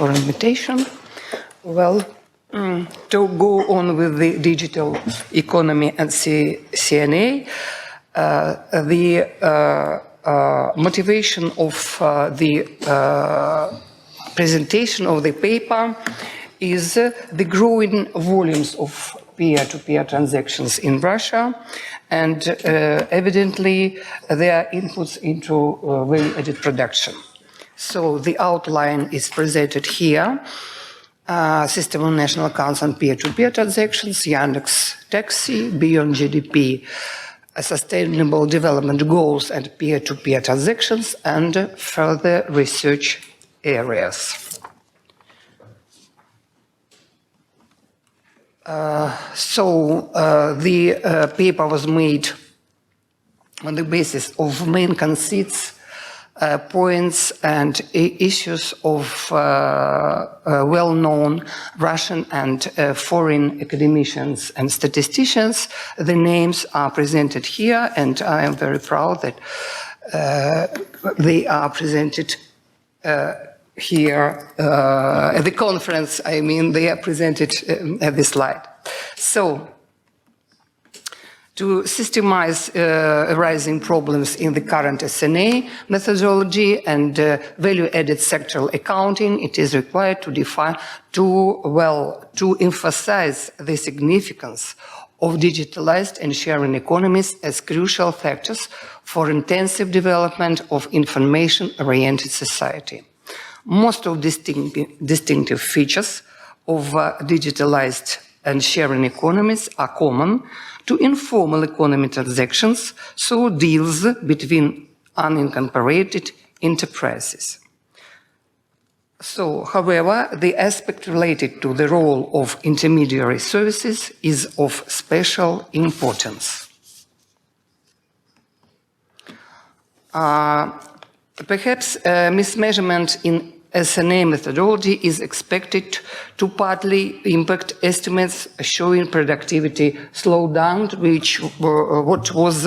for invitation. Well, to go on with the digital economy and CNA, the motivation of the presentation of the paper is the growing volumes of peer-to-peer transactions in Russia, and evidently their inputs into value-added production. So the outline is presented here. System of national accounts on peer-to-peer transactions, Yandex taxi, beyond GDP, sustainable development goals and peer-to-peer transactions, and further research areas. The paper was made on the basis of main conceits, points and issues of well-known Russian and foreign academicians and statisticians. The names are presented here, and I am very proud that they are presented here at the conference. I mean, they are presented at this slide. So, to systemize arising problems in the current SNA methodology and value-added sectoral accounting, it is required to define, to emphasize the significance of digitalized and sharing economies as crucial factors for intensive development of information-oriented society. Most of distinctive features of digitalized and sharing economies are common to informal economy transactions, so deals between unincorporated enterprises. So, however, the aspect related to the role of intermediary services is of special importance. Perhaps mismeasurement in SNA methodology is expected to partly impact estimates showing productivity slowdown, which what was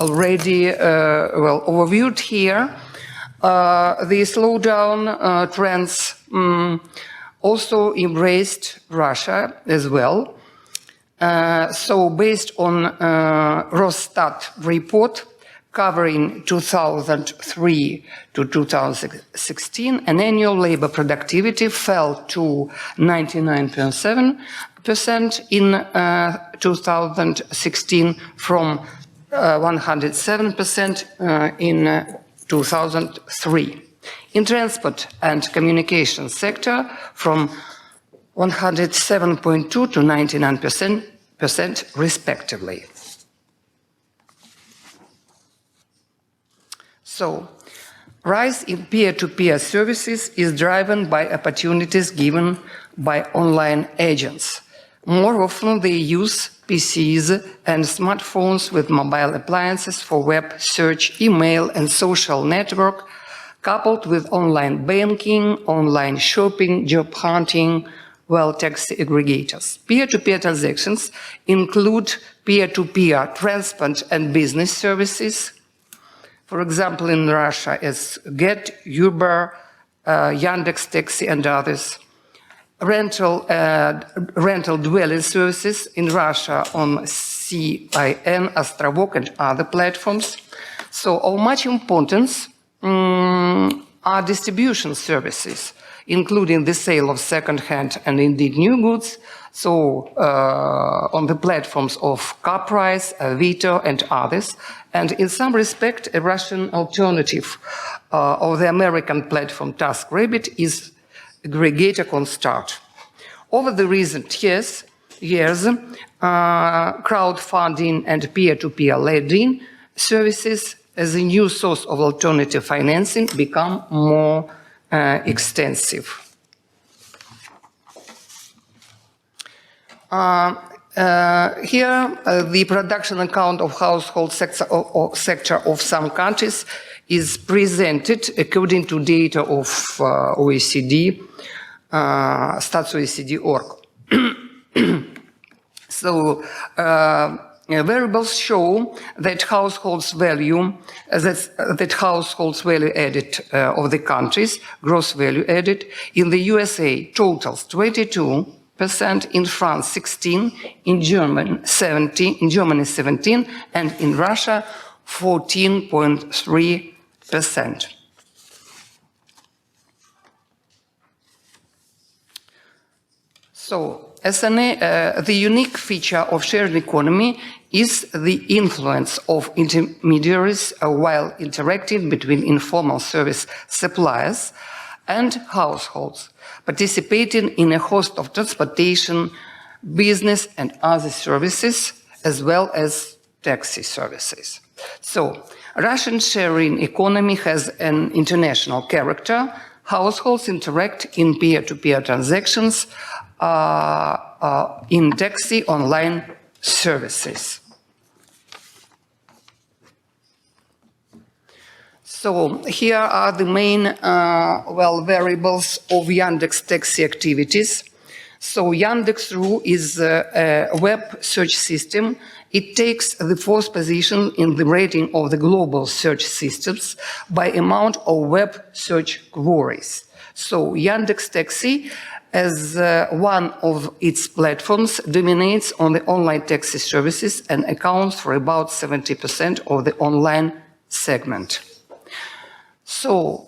already overviewed here. The slowdown trends also embraced Russia as well. So based on Rosstat report, covering 2003 to 2016, an annual labor productivity fell to 99.7% in 2016 from 107% in 2003. In transport and communication sector, from 107.2 to 99% respectively. So, rise in peer-to-peer services is driven by opportunities given by online agents. More often, they use PCs and smartphones with mobile appliances for web search, email, and social network, coupled with online banking, online shopping, job hunting, taxi aggregators. Peer-to-peer transactions include peer-to-peer transport and business services. For example, in Russia, as Get, Uber, Yandex Taxi, and others. Rental dwelling services in Russia on CIN, Ostrovok, and other platforms. So, of much importance are distribution services, including the sale of second-hand and indeed new goods. So, on the platforms of CarPrice, Avito, and others, and in some respect, a Russian alternative of the American platform TaskRabbit is aggregator Constart. Over the recent years, crowdfunding and peer-to-peer lending services as a new source of alternative financing become more extensive. Here, the production account of household sector of some countries is presented according to data of OECD, Stats OECD.org. So, variables show that households value added of the countries, gross value added, in the USA totals 22%, in France 16%, in Germany 17%, and in Russia 14.3%. So, SNA, the unique feature of shared economy is the influence of intermediaries while interacting between informal service suppliers and households, participating in a host of transportation, business and other services, as well as taxi services. So, Russian sharing economy has an international character. Households interact in peer-to-peer transactions in taxi online services. So here are the main variables of Yandex taxi activities. So Yandex.ru is a web search system. It takes the fourth position in the rating of the global search systems by amount of web search queries. So Yandex Taxi, as one of its platforms, dominates on the online taxi services and accounts for about 70% of the online segment. So,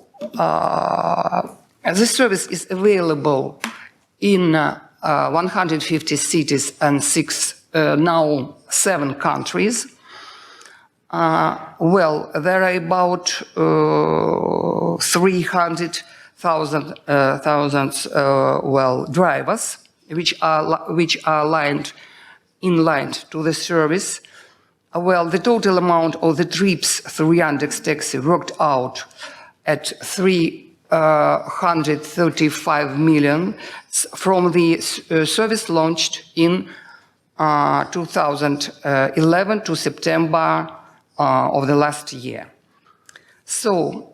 this service is available in 150 cities and now 7 countries. There are about 300,000 drivers which are inlined to the service. The total amount of the trips through Yandex Taxi worked out at 335 million from the service launched in 2011 to September of the last year. So,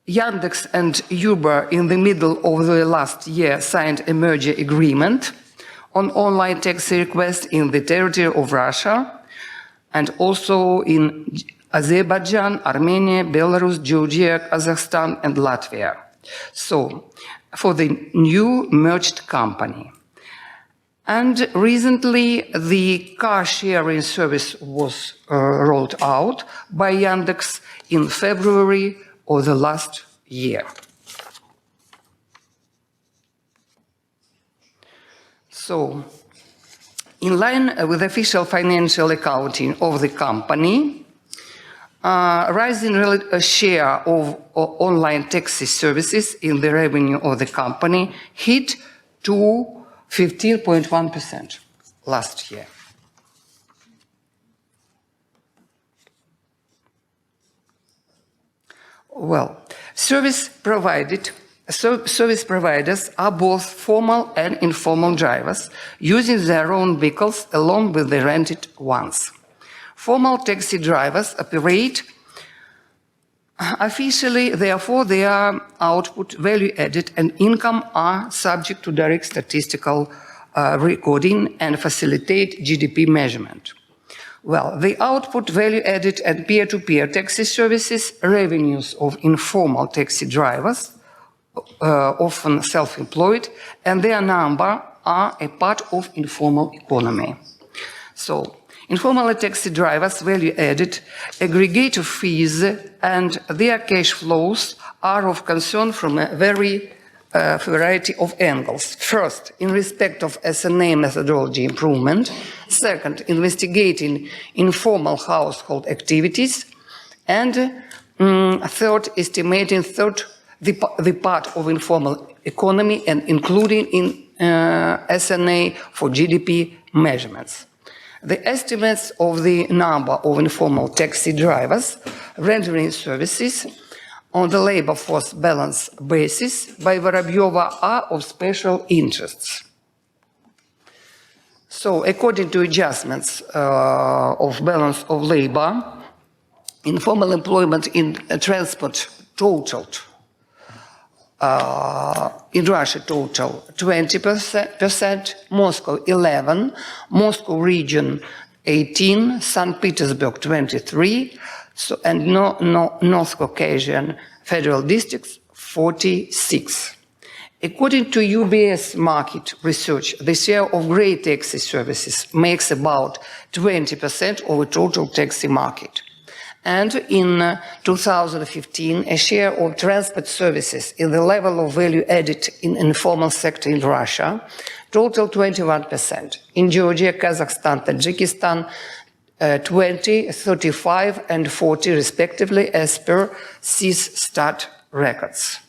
Yandex and Uber in the middle of the last year signed a merger agreement on online taxi requests in the territory of Russia and also in Azerbaijan, Armenia, Belarus, Georgia, Kazakhstan and Latvia. So, for the new merged company. And recently the car sharing service was rolled out by Yandex in February of the last year. So, in line with official financial accounting of the company, rising share of online taxi services in the revenue of the company hit to 15.1% last year. Service providers are both formal and informal drivers, using their own vehicles along with the rented ones. Formal taxi drivers operate officially, therefore their output, value added and income are subject to direct statistical recording and facilitate GDP measurement. The output, value added and peer-to-peer taxi services, revenues of informal taxi drivers, often self-employed, and their number are a part of informal economy. So, informal taxi drivers' value added, aggregator fees and their cash flows are of concern from a variety of angles. First, in respect of SNA methodology improvement. Second, investigating informal household activities. And third, estimating the part of informal economy and including in SNA for GDP measurements. The estimates of the number of informal taxi drivers rendering services on the labor force balance basis by Воробьева are of special interests. So, according to adjustments of balance of labor, informal employment in transport totaled in Russia total 20%, Moscow 11%, Moscow region 18%, St. Petersburg 23%, and North Caucasian federal districts 46%. According to UBS market research, the share of grey taxi services makes about 20% of the total taxi market. And in 2015, a share of transport services in the level of value added in informal sector in Russia totaled 21%. In Georgia, Kazakhstan, Tajikistan, 20, 35, and 40 respectively, as per Stat records.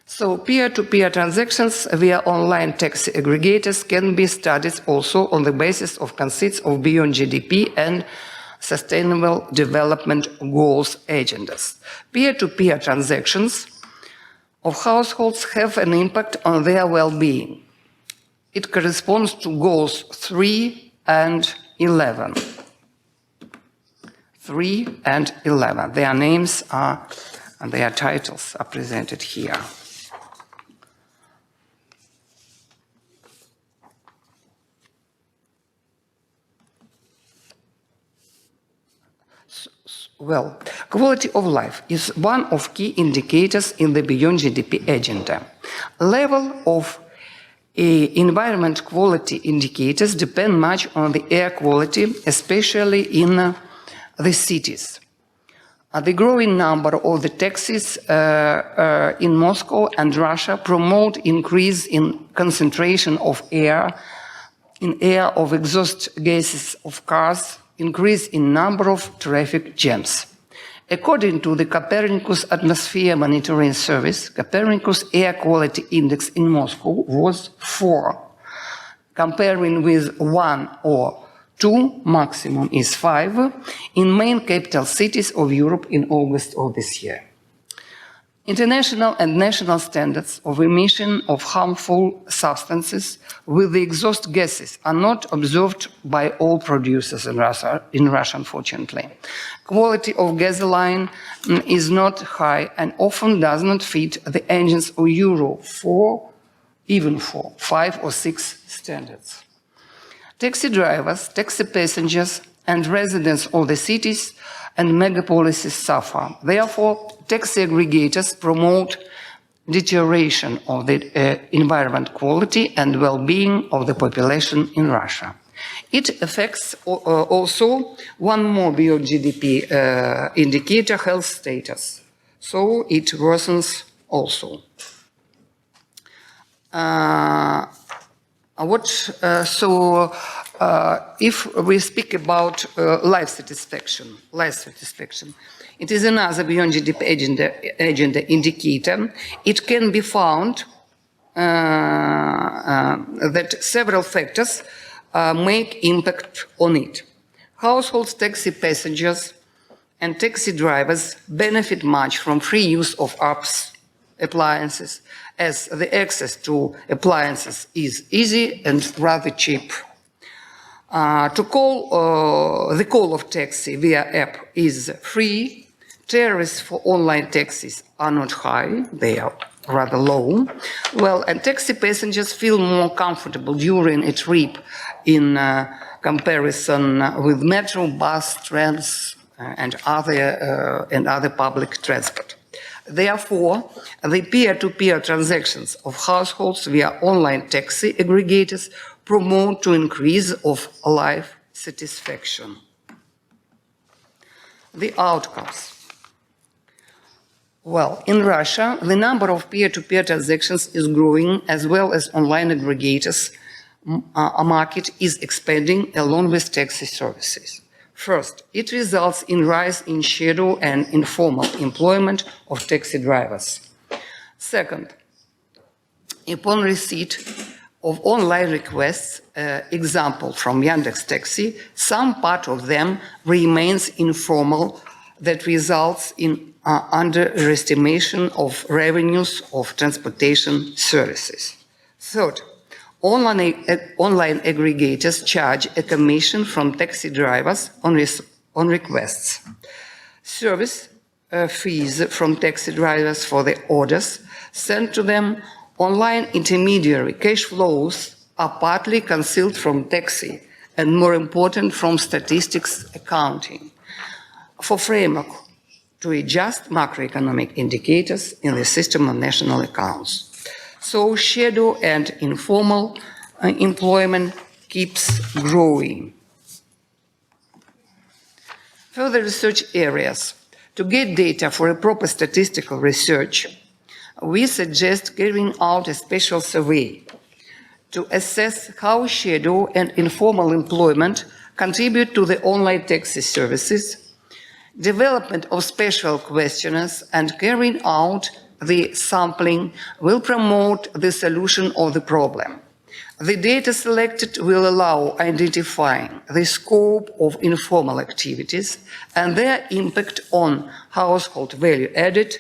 So peer-to-peer transactions via online taxi aggregators can be studied also on the basis of concepts of beyond GDP and Sustainable Development Goals agendas. Peer-to-peer transactions of households have an impact on their well-being. It corresponds to goals 3 and 11. 3 and 11. Their names are, and their titles are presented here. Well, quality of life is one of key indicators in the Beyond GDP agenda. Level of environment quality indicators depend much on the air quality, especially in the cities. The growing number of the taxis in Moscow and Russia promote increase in concentration of air of exhaust gases of cars, increase in number of traffic jams. According to the Copernicus Atmosphere Monitoring Service, Copernicus Air Quality Index in Moscow was 4, comparing with 1 or 2, maximum is 5, in main capital cities of Europe in August of this year. International and national standards of emission of harmful substances with the exhaust gases are not observed by all producers in Russia, unfortunately. Quality of gasoline is not high and often does not fit the engines of Euro 4, even 4, 5 or 6 standards. Taxi drivers, taxi passengers, and residents of the cities and megapolises suffer. Therefore, taxi aggregators promote deterioration of the environment quality and well-being of the population in Russia. It affects also one more beyond GDP indicator, health status. So it worsens also. If we speak about life satisfaction, it is another beyond GDP agenda indicator. It can be found that several factors make impact on it. Households, taxi passengers, and taxi drivers benefit much from free use of apps, appliances, as the access to appliances is easy and rather cheap. The call of taxi via app is free. Tariffs for online taxis are not high, they are rather low. Well, and taxi passengers feel more comfortable during a trip in comparison with metro, bus, trams, and other public transport. Therefore, the peer-to-peer transactions of households via online taxi aggregators promote to increase of life satisfaction. The outcomes. Well, in Russia, the number of peer-to-peer transactions is growing, as well as online aggregators market is expanding along with taxi services. First, it results in rise in shadow and informal employment of taxi drivers. Second, upon receipt of online requests, example from Yandex Taxi, some part of them remains informal, that results in underestimation of revenues of transportation services. Third, online aggregators charge a commission from taxi drivers on requests. Service fees from taxi drivers for the orders sent to them, online intermediary cash flows are partly concealed from taxi and, more important, from statistics accounting. For framework to adjust macroeconomic indicators in the system of national accounts. So shadow and informal employment keeps growing. Further research areas. To get data for a proper statistical research, we suggest carrying out a special survey to assess how shadow and informal employment contribute to the online taxi services, development of special questionnaires and carrying out the sampling will promote the solution of the problem. The data selected will allow identifying the scope of informal activities and their impact on household value added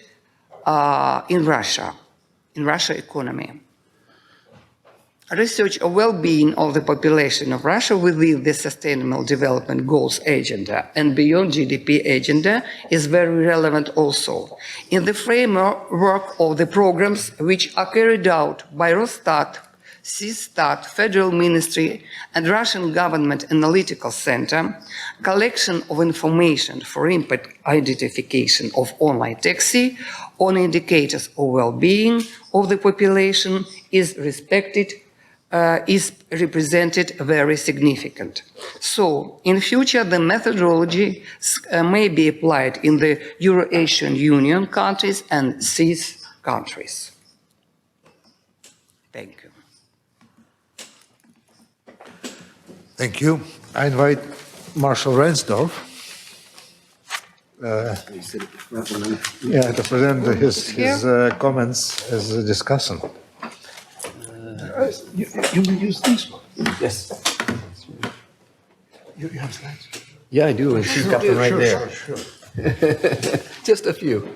in Russia economy. Research of well-being of the population of Russia within the Sustainable Development Goals agenda and beyond GDP agenda is very relevant also. In the framework of the programs which are carried out by Rosstat, Systat, Federal Ministry and Russian Government Analytical Center, collection of information for impact identification of online taxi on indicators of well-being of the population is represented very significant. So, in future, the methodology may be applied in the Euro-Asian Union countries and CIS countries. Thank you. Thank you. I invite Marshal Rensdorf to present his comments as a discussant. You will use this one? Yes. You have slides? Yeah, I do, and she's got them right there. Sure. Just a few.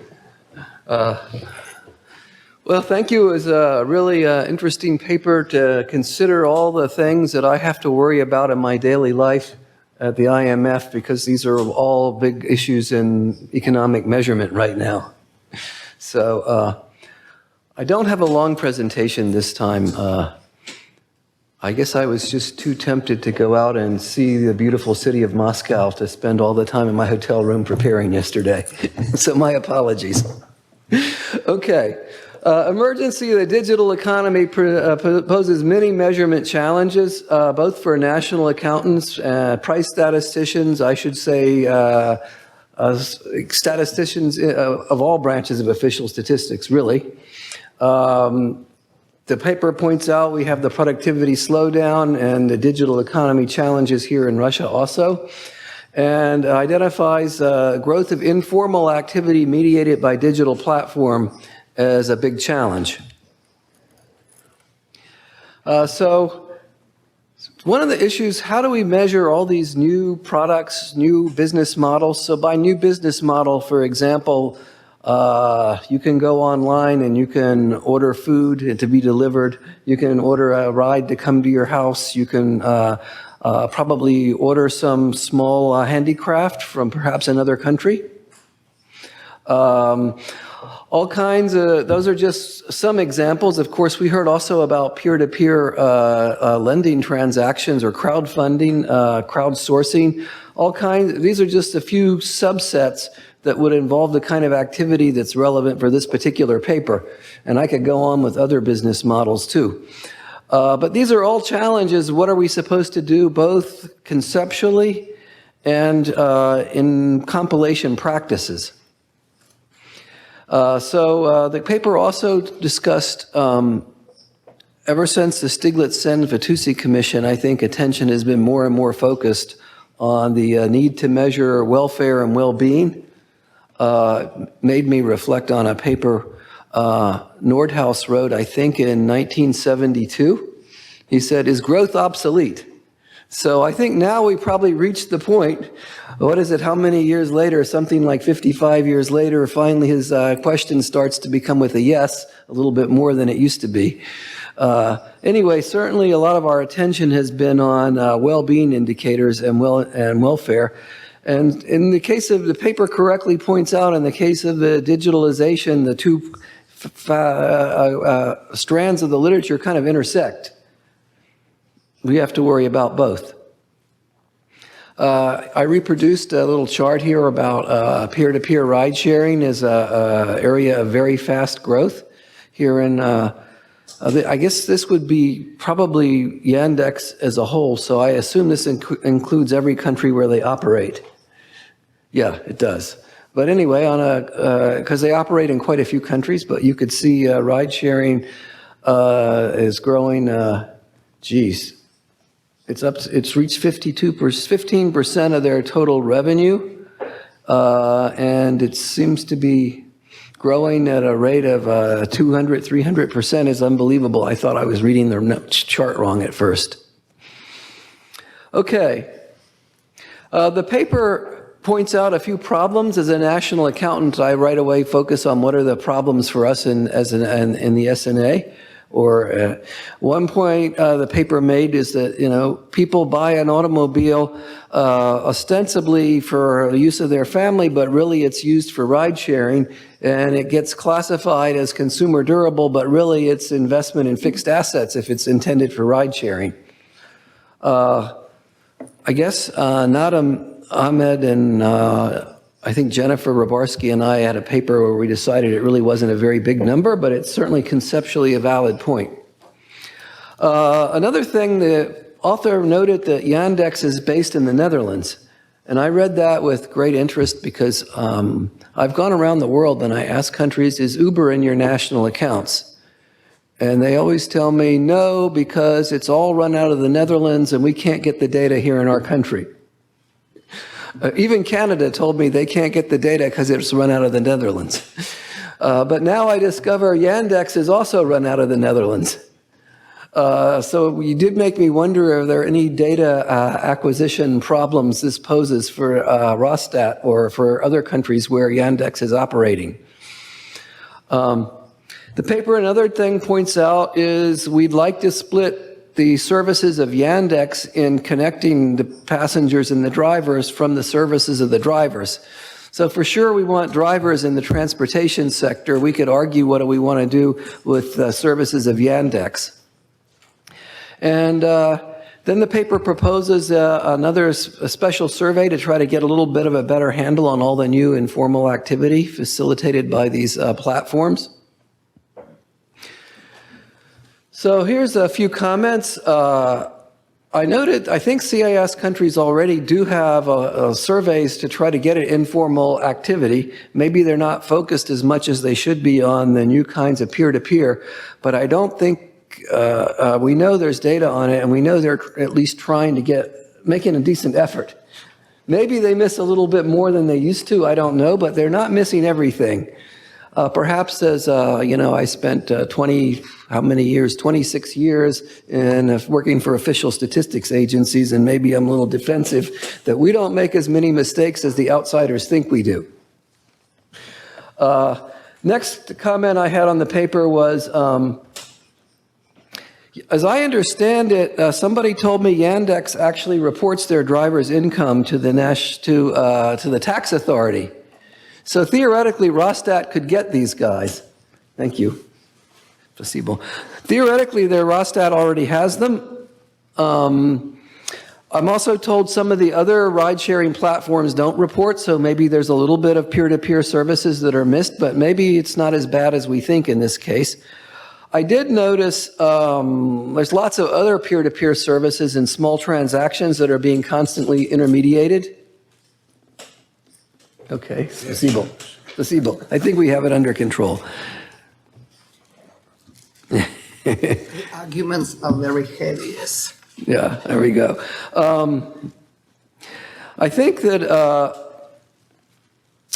Well, thank you. It was a really interesting paper to consider all the things that I have to worry about in my daily life at the IMF, because these are all big issues in economic measurement right now. So I don't have a long presentation this time. I guess I was just too tempted to go out and see the beautiful city of Moscow to spend all the time in my hotel room preparing yesterday. So my apologies. Okay. Emergency of the digital economy poses many measurement challenges, both for national accountants, price statisticians, I should say, statisticians of all branches of official statistics, really. The paper points out we have the productivity slowdown and the digital economy challenges here in Russia also, and identifies growth of informal activity mediated by digital platform as a big challenge. So one of the issues, how do we measure all these new products, new business models? So by new business model, for example, you can go online and you can order food to be delivered. You can order a ride to come to your house. You can probably order some small handicraft from perhaps another country. All kinds of, those are just some examples. Of course, we heard also about peer-to-peer lending transactions or crowdfunding, crowdsourcing, all kinds. These are just a few subsets that would involve the kind of activity that's relevant for this particular paper. And I could go on with other business models too. But these are all challenges. What are we supposed to do, both conceptually and in compilation practices? So the paper also discussed, ever since the Stiglitz-Sen-Vitoussi Commission, I think attention has been more and more focused on the need to measure welfare and well-being. Made me reflect on a paper Nordhaus wrote, I think in 1972. He said, "Is growth obsolete?" So I think now we probably reached the point, what is it, how many years later, something like 55 years later, finally his question starts to become with a yes, a little bit more than it used to be. Anyway, certainly a lot of our attention has been on well-being indicators and welfare. And in the case of the paper correctly points out, in the case of the digitalization, the two strands of the literature kind of intersect. We have to worry about both. I reproduced a little chart here about peer-to-peer ride sharing as an area of very fast growth here in, I guess this would be probably Yandex as a whole, so I assume this includes every country where they operate. Yeah, it does. But anyway, because they operate in quite a few countries, but you could see ride sharing is growing, it's reached 15% of their total revenue, and it seems to be growing at a rate of 300% is unbelievable. I thought I was reading the chart wrong at first. Okay. The paper points out a few problems. As a national accountant, I right away focus on what are the problems for us in the SNA. Or one point the paper made is that, people buy an automobile ostensibly for the use of their family, but really it's used for ride sharing, and it gets classified as consumer durable, but really it's investment in fixed assets if it's intended for ride sharing. I guess Ahmed and I think Jennifer Robarski and I had a paper where we decided it really wasn't a very big number, but it's certainly conceptually a valid point. Another thing, the author noted that Yandex is based in the Netherlands. And I read that with great interest because I've gone around the world and I ask countries, is Uber in your national accounts? And they always tell me no, because it's all run out of the Netherlands and we can't get the data here in our country. Even Canada told me they can't get the data because it's run out of the Netherlands. But now I discover Yandex is also run out of the Netherlands. So you did make me wonder, are there any data acquisition problems this poses for Rostat or for other countries where Yandex is operating? The paper, another thing points out is we'd like to split the services of Yandex in connecting the passengers and the drivers from the services of the drivers. So for sure we want drivers in the transportation sector. We could argue what do we want to do with services of Yandex. And then the paper proposes a special survey to try to get a little bit of a better handle on all the new informal activity facilitated by these platforms. So here's a few comments. I noted, I think CIS countries already do have surveys to try to get at informal activity. Maybe they're not focused as much as they should be on the new kinds of peer-to-peer, but I don't think, we know there's data on it, and we know they're at least trying to making a decent effort. Maybe they miss a little bit more than they used to, I don't know, but they're not missing everything. Perhaps as, I spent 26 years in working for official statistics agencies, and maybe I'm a little defensive that we don't make as many mistakes as the outsiders think we do. Next comment I had on the paper was, as I understand it, somebody told me Yandex actually reports their driver's income to the tax authority. So theoretically, Rostat could get these guys. Thank you. Placebo. Theoretically, their Rostat already has them. I'm also told some of the other ride-sharing platforms don't report, so maybe there's a little bit of peer-to-peer services that are missed, but maybe it's not as bad as we think in this case. I did notice there's lots of other peer-to-peer services and small transactions that are being constantly intermediated. Okay, placebo. I think we have it under control. The arguments are very heavy, yes. Yeah, there we go. I think that,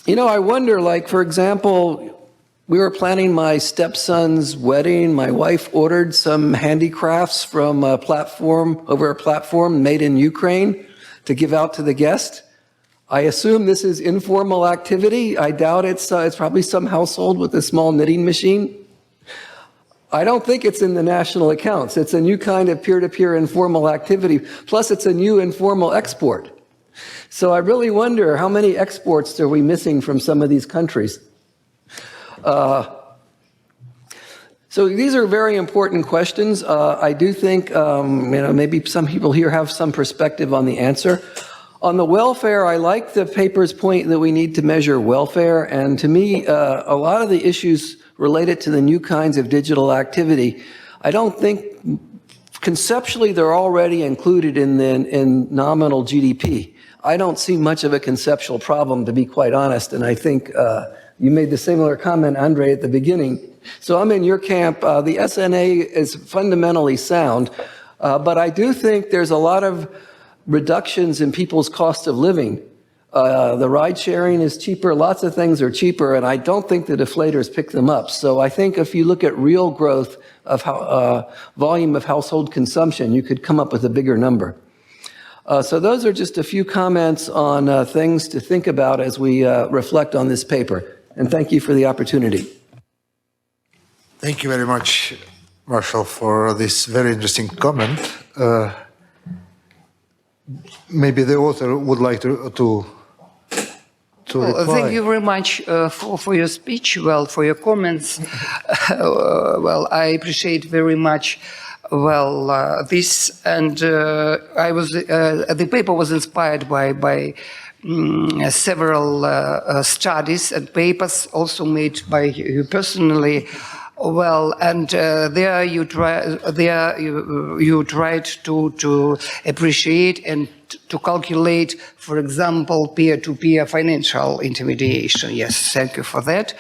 I wonder, like, for example, we were planning my stepson's wedding. My wife ordered some handicrafts from a platform made in Ukraine to give out to the guest. I assume this is informal activity. I doubt it's probably some household with a small knitting machine. I don't think it's in the national accounts. It's a new kind of peer-to-peer informal activity. Plus, it's a new informal export. So I really wonder how many exports are we missing from some of these countries. So these are very important questions. I do think, maybe some people here have some perspective on the answer. On the welfare, I like the paper's point that we need to measure welfare. And to me, a lot of the issues related to the new kinds of digital activity, I don't think conceptually they're already included in nominal GDP. I don't see much of a conceptual problem, to be quite honest. And I think you made the similar comment, Andre, at the beginning. So I'm in your camp. The SNA is fundamentally sound, but I do think there's a lot of reductions in people's cost of living. The ride sharing is cheaper. Lots of things are cheaper, and I don't think the deflators pick them up. So I think if you look at real growth of volume of household consumption, you could come up with a bigger number. So those are just a few comments on things to think about as we reflect on this paper. And thank you for the opportunity. Thank you very much, Marshall, for this very interesting comment. Maybe the author would like to reply. Thank you very much for your speech, for your comments. I appreciate very much this, and the paper was inspired by several studies and papers also made by you personally. And there you tried to appreciate and to calculate, for example, peer-to-peer financial intermediation. Yes, thank you for that.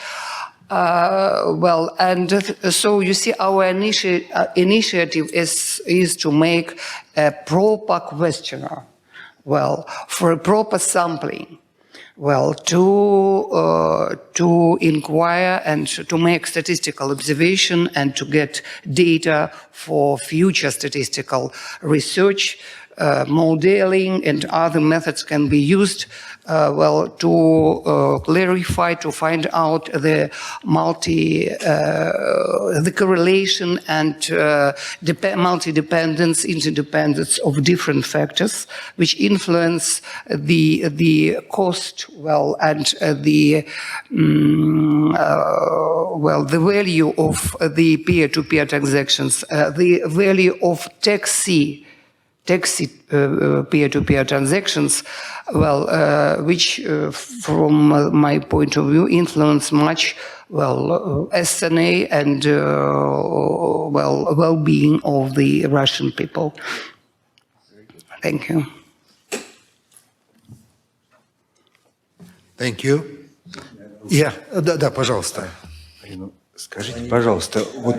So you see, our initiative is to make a proper questionnaire, for a proper sampling. To inquire and to make statistical observation and to get data for future statistical research, modeling and other methods can be used, to clarify, to find out the the correlation and multi-dependence, interdependence of different factors which influence the cost, and the value of the peer-to-peer transactions, the value of taxi peer-to-peer transactions, which from my point of view influence much SNA and well-being of the Russian people. Thank you. Thank you. Да, пожалуйста. Скажите, пожалуйста, вот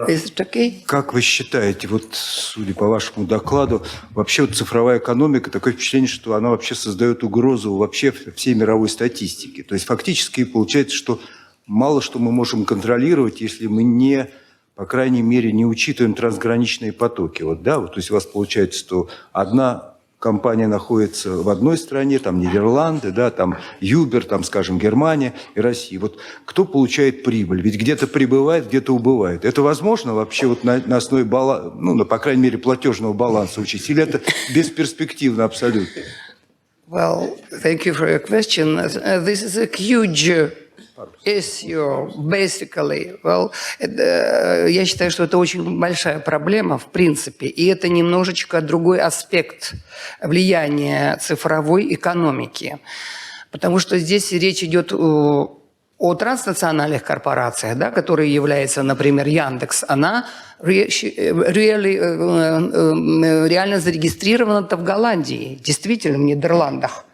Is it okay? как вы считаете, судя по вашему докладу, вообще цифровая экономика, такое впечатление, что она вообще создает угрозу вообще всей мировой статистике. То есть фактически получается, что мало что мы можем контролировать, если мы по крайней мере, не учитываем трансграничные потоки. То есть у вас получается, что одна компания находится в одной стране, там Нидерланды, там Uber, там, скажем, Германия и Россия. Кто получает прибыль? Ведь где-то прибывает, где-то убывает. Это возможно вообще на основе по крайней мере, платежного баланса учить? Или это бесперспективно абсолютно? Well, thank you for your question. This is a huge issue, basically. Я считаю, что это очень большая проблема, в принципе, и это немножечко другой аспект влияния цифровой экономики. Потому что здесь речь идет о транснациональных корпорациях, которые являются, например, Яндекс. Она реально зарегистрирована-то в Голландии, действительно, в Нидерландах.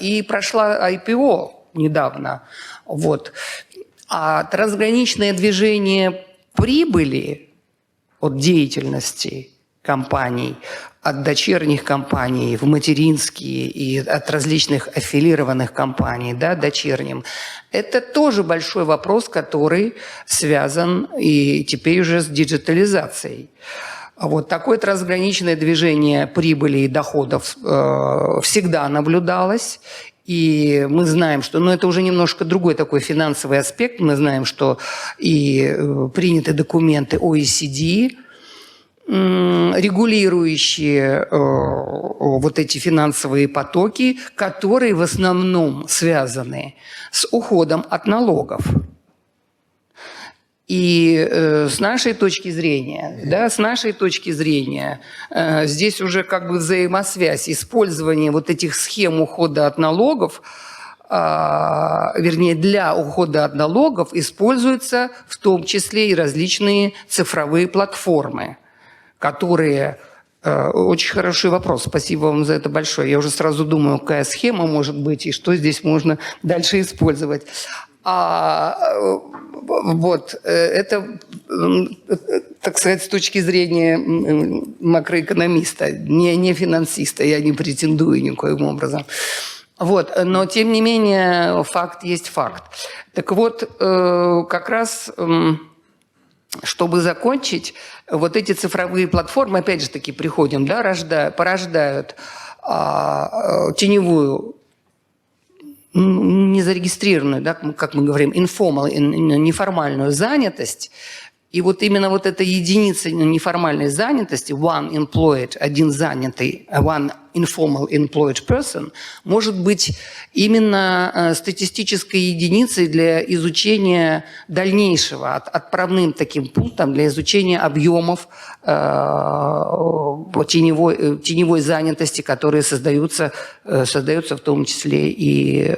И прошла IPO недавно. А трансграничное движение прибыли от деятельности компаний, от дочерних компаний в материнские и от различных аффилированных компаний, дочерним, это тоже большой вопрос, который связан и теперь уже с диджитализацией. Такое трансграничное движение прибыли и доходов всегда наблюдалось. И мы знаем, что это уже немножко другой такой финансовый аспект. Мы знаем, что и приняты документы OECD, регулирующие вот эти финансовые потоки, которые в основном связаны с уходом от налогов. И с нашей точки зрения, здесь уже как бы взаимосвязь, использование вот этих схем ухода от налогов, вернее, для ухода от налогов используются в том числе и различные цифровые платформы, которые... Очень хороший вопрос, спасибо вам за это большое. Я уже сразу думаю, какая схема может быть и что здесь можно дальше использовать. Вот, это, так сказать, с точки зрения макроэкономиста, не финансиста, я не претендую никоим образом. Вот, но тем не менее факт есть факт. Так вот, как раз, чтобы закончить, вот эти цифровые платформы, опять же таки, приходим, да, порождают теневую, незарегистрированную, да, как мы говорим, informal, неформальную занятость. И вот именно вот эта единица неформальной занятости, one employed, один занятый, one informal employed person, может быть именно статистической единицей для изучения дальнейшего, отправным таким пунктом для изучения объемов теневой занятости, которые создаются в том числе и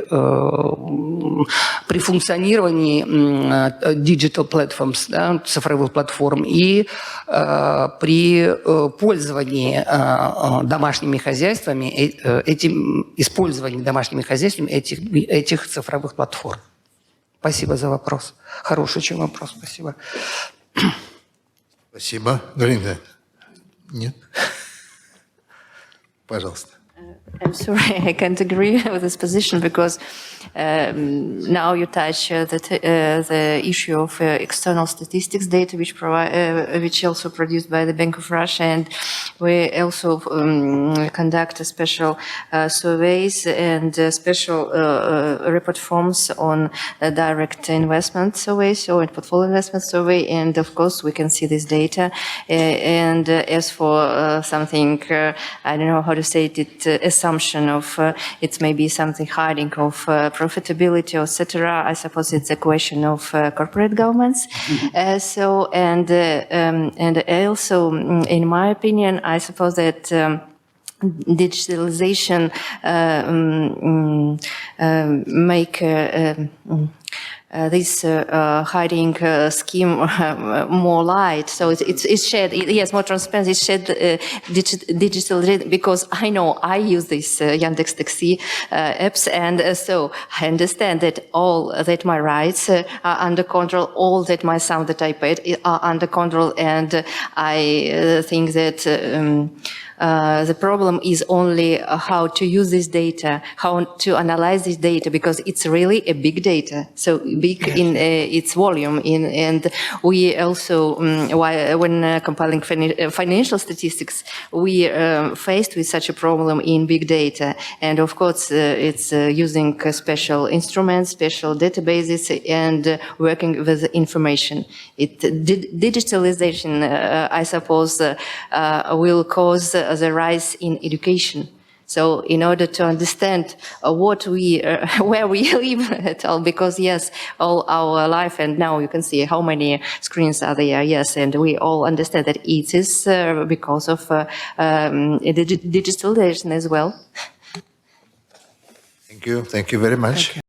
при функционировании digital platforms, да, цифровых платформ, и при пользовании домашними хозяйствами, использовании домашними хозяйствами этих цифровых платформ. Спасибо за вопрос. Хороший очень вопрос. Спасибо. Спасибо. Галина? Нет? Пожалуйста. I'm sorry, I can't agree with this position because now you touch the issue of external statistics data, which also produced by the Bank of Russia, and we also conduct special surveys and special report forms on direct investment surveys or portfolio investment survey, and of course we can see this data. And as for something, I don't know how to say it, assumption of it may be something hiding of profitability, etc. I suppose it's a question of corporate governments. And also, in my opinion, I suppose that digitalization make this hiding scheme more light, so it's shed. Yes, more transparency. It's shed digital, because I know I use this Yandex Taxi apps, and so I understand that all that my rights are under control, all that my sound that I paid are under control, and I think that the problem is only how to use this data, how to analyze this data, because it's really a big data, so big in its volume. And we also, when compiling financial statistics, we faced with such a problem in big data. And of course, it's using special instruments, special databases, and working with information. Digitalization, I suppose, will cause the rise in education. So in order to understand what we, where we live at all, because yes, all our life, and now you can see how many screens are there, yes, and we all understand that it is because of digitalization as well. Thank you very much.